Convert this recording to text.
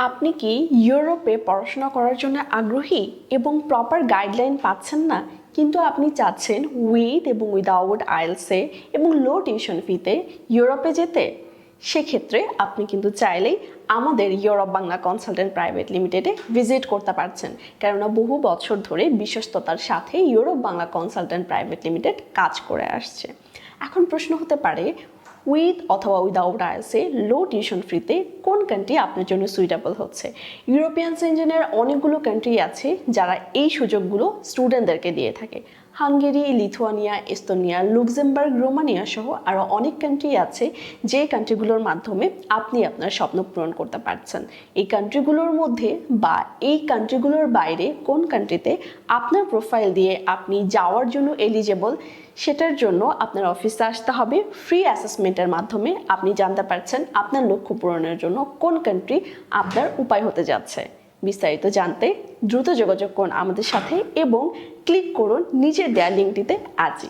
আপনি কি ইউরোপে পড়াশোনা করার জন্য আগ্রহী এবং প্রপার গাইডলাইন পাচ্ছেন না, কিন্তু আপনি চাচ্ছেন উইথ এবং উইদাউট আইএলসে এবং লো টিউশন ফিতে ইউরোপে যেতে? সেক্ষেত্রে আপনি কিন্তু চাইলেই আমাদের ইউরোপ বাংলা কনসালটেন্ট প্রাইভেট লিমিটেডে ভিজিট করতে পারছেন, কেননা বহু বছর ধরে বিশ্বস্ততার সাথে Europe Bangla consultant private limited কাজ করে আসছে। এখন প্রশ্ন হতে পারে, উইথ অথবা উইদাউট আইএলসে লো টিউশন ফ্রিতে কোন কান্ট্রি আপনার জন্য সুইটেবল হচ্ছে? ইউরোপিয়ান ইঞ্জিনের অনেকগুলো কান্ট্রি আছে যারা এই সুযোগগুলো স্টুডেন্টদেরকে দিয়ে থাকে। Hungary, Lithuania, Estonia, Luxembourg, Romania সহ আরও অনেক কান্ট্রি আছে যে কান্ট্রিগুলোর মাধ্যমে আপনি আপনার স্বপ্ন পূরণ করতে পারছেন। এই কান্ট্রিগুলোর মধ্যে বা এই কান্ট্রিগুলোর বাইরে কোন কান্ট্রিতে আপনার প্রোফাইল দিয়ে আপনি যাওয়ার জন্য এলিজেবল, সেটার জন্য আপনার অফিসে আসতে হবে। ফ্রি অ্যাসেসমেন্টের মাধ্যমে আপনি জানতে পারছেন আপনার লক্ষ্য পূরণের জন্য কোন কান্ট্রি আপনার উপায় হতে যাচ্ছে। বিস্তারিত জানতে দ্রুত যোগাযোগ করুন আমাদের সাথে এবং ক্লিক করুন নিচের দেওয়া লিঙ্কটিতে আজই।